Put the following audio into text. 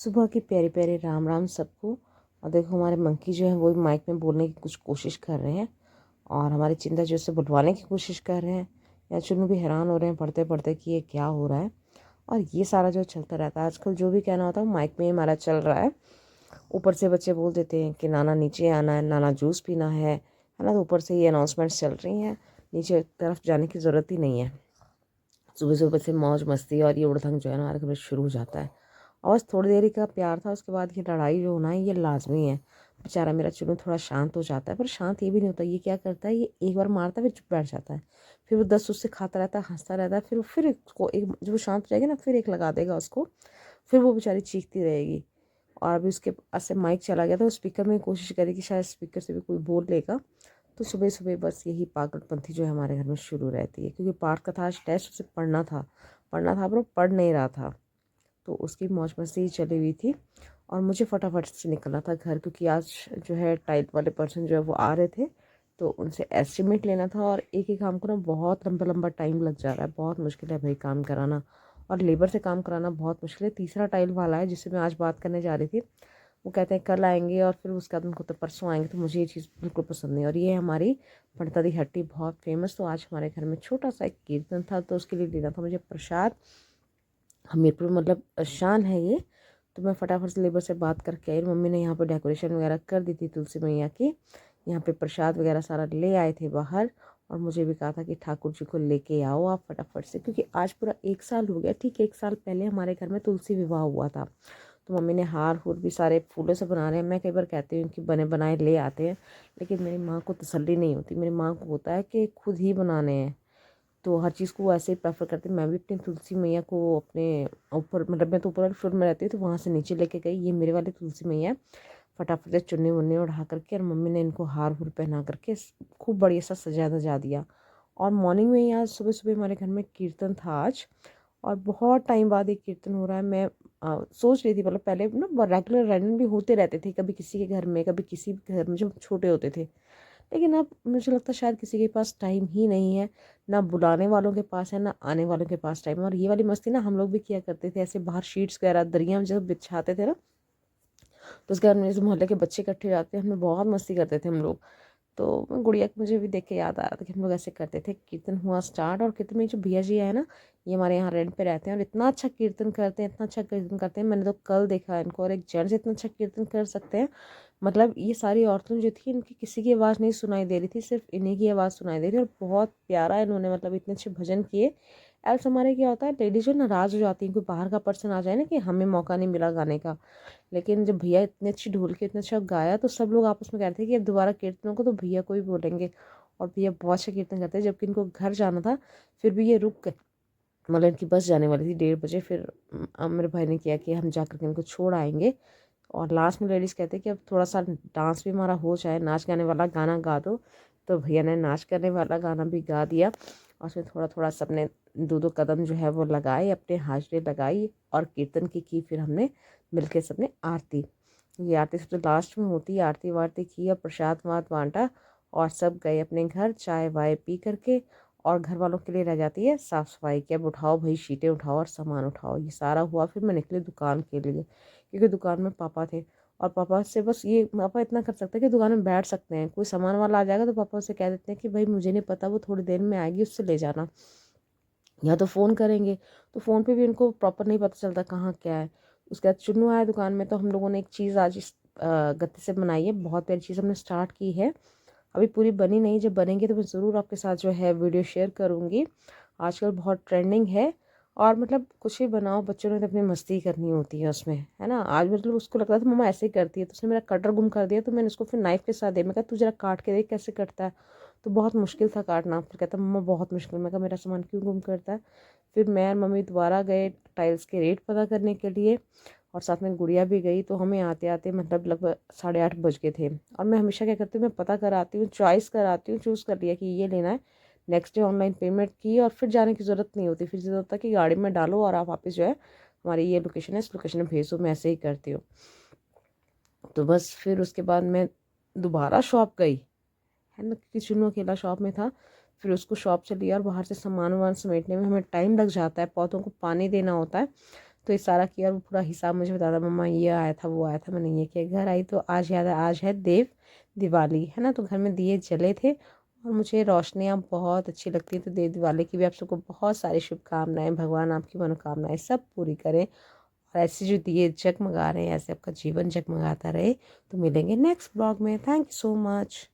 सुबह के प्यारे प्यारे राम राम सबको। और देखो हमारे मंकी जो है वो माइक में बोलने की कुछ कोशिश कर रहे हैं और हमारी चिंता जो है उसे बुलवाने की कोशिश कर रहे हैं। या चुन्नू भी हैरान हो रहे हैं पढ़ते पढ़ते कि ये क्या हो रहा है। और ये सारा जो चलता रहता है आजकल, जो भी कहना होता है माइक में ही हमारा चल रहा है। ऊपर से बच्चे बोल देते हैं कि नाना नीचे आना है, नाना जूस पीना है ना। तो ऊपर से ये अनाउंसमेंट्स चल रही हैं, नीचे तरफ जाने की ज़रूरत ही नहीं है। सुबह सुबह से मौज मस्ती और ये उड़धंग जो है ना हमारे घर में शुरू हो जाता है। और बस थोड़ी देरी का प्यार था, उसके बाद ये लड़ाई जो होना है ये लाजमी है। बेचारा मेरा चुन्नू थोड़ा शांत हो जाता है, पर शांत ये भी नहीं होता। ये क्या करता है, ये एक बार मारता है फिर चुप बैठ जाता है। फिर वो 10 उससे खाता रहता है, हंसता रहता है। फिर उसको एक, जब वो शांत हो जाएगी ना, फिर एक लगा देगा उसको। फिर वो बेचारी चीखती रहेगी। और अभी उसके पास से माइक चला गया, तो वो स्पीकर में कोशिश करेगी शायद स्पीकर से भी कोई बोल लेगा। तो सुबह सुबह बस यही पागलपंथी जो है हमारे घर में शुरू रहती है। क्योंकि पाठ का था आज टेस्ट, उसे पढ़ना था पर वो पढ़ नहीं रहा था। तो उसकी मौज मस्ती ही चली हुई थी और मुझे फटाफट से निकलना था घर, क्योंकि आज जो है टाइप वाले पर्सन जो है वो आ रहे थे। तो उनसे एस्टिमेट लेना था और एक ही काम को ना बहुत लंबा लंबा टाइम लग जा रहा है। बहुत मुश्किल है भाई काम कराना, और लेबर से काम कराना बहुत मुश्किल है। तीसरा टाइल वाला है जिससे मैं आज बात करने जा रही थी, वो कहते हैं कल आएंगे और फिर उसके बाद उनको तो परसों आएंगे। तो मुझे ये चीज़ बिल्कुल पसंद नहीं। और ये हमारी पड़ता दी हट्टी बहुत फेमस। तो आज हमारे घर में छोटा सा एक कीर्तन था, तो उसके लिए लेना था मुझे प्रसाद। हमीरपुर मतलब शान है ये। तो मैं फटाफट से लेबर से बात करके आई। मम्मी ने यहाँ पर डेकोरेशन वगैरह कर दी थी तुलसी मैया की। यहाँ पे प्रसाद वगैरह सारा ले आए थे बाहर। और मुझे भी कहा था कि ठाकुर जी को लेके आओ आप फटाफट से, क्योंकि आज पूरा 1 साल हो गया। ठीक 1 साल पहले हमारे घर में तुलसी विवाह हुआ था। तो मम्मी ने हार हूर भी सारे फूलों से बना रहे हैं। मैं कई बार कहती हूँ कि बने बनाए ले आते हैं, लेकिन मेरी माँ को तसल्ली नहीं होती। मेरी माँ को होता है कि खुद ही बनाने हैं। तो हर चीज़ को वैसे ही प्रेफर करती हूँ। मैं भी अपनी तुलसी मैया को अपने ऊपर, मतलब मैं तो ऊपर वाले फ्लोर में रहती हूँ, तो वहाँ से नीचे लेके गई। ये मेरे वाली तुलसी मैया है। फटाफट से चुन्नी मुन्नी उड़ा करके, और मम्मी ने इनको हार हुर पहना करके खूब बढ़िया सा सजा धजा दिया। और मॉर्निंग में ही आज सुबह सुबह हमारे घर में कीर्तन था आज। और बहुत टाइम बाद एक कीर्तन हो रहा है। मैं सोच रही थी, मतलब पहले ना रेगुलर रैंडम भी होते रहते थे, कभी किसी के घर में कभी किसी के घर में, जब छोटे होते थे। लेकिन अब मुझे लगता है शायद किसी के पास टाइम ही नहीं है। ना बुलाने वालों के पास है, ना आने वालों के पास टाइम है। और ये वाली मस्ती ना हम लोग भी किया करते थे, ऐसे बाहर शीट्स वगैरह दरिया जब बिछाते थे ना, तो उसके बाद मेरे मोहल्ले के बच्चे इकट्ठे हो जाते, हमने बहुत मस्ती करते थे हम लोग। तो गुड़िया को मुझे भी देख के याद आ रहा था कि हम लोग ऐसे करते थे। कीर्तन हुआ स्टार्ट, और कीर्तन में जो भैया जी है ना, ये हमारे यहाँ रेंट पे रहते हैं और इतना अच्छा कीर्तन करते हैं, इतना अच्छा कीर्तन करते हैं। मैंने तो कल देखा इनको, और एक जेंट्स इतना अच्छा कीर्तन कर सकते हैं। मतलब ये सारी औरतें जो थी, इनकी किसी की आवाज़ नहीं सुनाई दे रही थी, सिर्फ इन्हीं की आवाज़ सुनाई दे रही थी। और बहुत प्यारा इन्होंने मतलब इतने अच्छे भजन किए। एल्स हमारे क्या होता है, लेडीज जो नाराज़ हो जाती हैं, कोई बाहर का पर्सन आ जाए ना कि हमें मौका नहीं मिला गाने का। लेकिन जब भैया इतने अच्छी ढोल के इतना अच्छा गाया, तो सब लोग आपस में कह रहे थे कि अब दोबारा कीर्तन होगा तो भैया को भी बोलेंगे। और भैया बहुत अच्छा कीर्तन करते हैं। जबकि इनको घर जाना था, फिर भी ये रुक गए। मतलब इनकी बस जाने वाली थी 1:30 बजे। फिर मेरे भाई ने किया कि हम जा करके इनको छोड़ आएंगे। और लास्ट में लेडीज़ कहते हैं कि अब थोड़ा सा डांस भी हमारा हो जाए, नाच गाने वाला गाना गा दो। तो भैया ने नाच करने वाला गाना भी गा दिया। और उसमें थोड़ा थोड़ा सबने 2-2 कदम जो है वो लगाए, अपने हाजरी लगाई और कीर्तन की फिर हमने मिलके सबने आरती। ये आरती सबसे लास्ट में होती है। आरती वारती की और प्रसाद वाद बांटा, और सब गए अपने घर चाय वाय पी करके। और घर वालों के लिए रह जाती है साफ़ सफाई की। अब उठाओ भाई, शीटें उठाओ और सामान उठाओ। ये सारा हुआ, फिर मैं निकली दुकान के लिए, क्योंकि दुकान में पापा थे। और पापा से बस ये, पापा इतना कर सकते हैं कि दुकान में बैठ सकते हैं। कोई सामान वाला आ जाएगा तो पापा उसे कह देते हैं कि भाई मुझे नहीं पता, वो थोड़ी देर में आएगी, उससे ले जाना। या तो फ़ोन करेंगे, तो फ़ोन पे भी उनको प्रॉपर नहीं पता चलता कहाँ क्या है। उसके बाद चुन्नू आया दुकान में, तो हम लोगों ने एक चीज़ आज गत्ते से बनाई है। बहुत प्यारी चीज़ हमने स्टार्ट की है, अभी पूरी बनी नहीं। जब बनेंगी तो मैं ज़रूर आपके साथ जो है वीडियो शेयर करूँगी। आजकल बहुत ट्रेंडिंग है। और मतलब कुछ भी बनाओ, बच्चों ने तो अपनी मस्ती करनी होती है उसमें, है ना। आज मतलब उसको लगता था मम्मा ऐसे ही करती है, तो उसने मेरा कटर गुम कर दिया। तो मैंने उसको फिर नाइफ़ के साथ दिया। मैं कहा तू जरा काट के देख कैसे कटता है। तो बहुत मुश्किल था काटना। फिर कहता मम्मा बहुत मुश्किल। मैं कहा मेरा सामान क्यों गुम करता है। फिर मैं और मम्मी दोबारा गए टाइल्स के रेट पता करने के लिए, और साथ में गुड़िया भी गई। तो हमें आते आते मतलब लगभग 8:30 बज गए थे। और मैं हमेशा क्या करती हूँ, मैं पता कराती हूँ, चॉइस कराती हूँ, चूज़ कर लिया कि ये लेना है। नेक्स्ट डे ऑनलाइन पेमेंट की, और फिर जाने की ज़रूरत नहीं होती। फिर ज़रूरत होता है कि गाड़ी में डालो और आप वापस जो है हमारी ये लोकेशन है, इस लोकेशन में भेज दो। मैं ऐसे ही करती हूँ। तो बस फिर उसके बाद मैं दोबारा शॉप गई, है ना, क्योंकि चुन्नू अकेला शॉप में था। फिर उसको शॉप से लिया, और बाहर से सामान वामान समेटने में हमें टाइम लग जाता है, पौधों को पानी देना होता है। तो ये सारा किया और पूरा हिसाब मुझे बताता, मम्मा ये आया था वो आया था, मैंने ये किया। घर आई तो आज याद है, आज है दिवाली है ना, तो घर में दिए जले थे और मुझे रोशनियाँ बहुत अच्छी लगती हैं। तो देव दिवाली की भी आप सबको बहुत सारी शुभकामनाएं। भगवान आपकी मनोकामनाएं सब पूरी करें और ऐसे जो दिए जगमगा रहे हैं ऐसे आपका जीवन जगमगाता रहे। तो मिलेंगे नेक्स्ट ब्लॉग में। Thank you so much.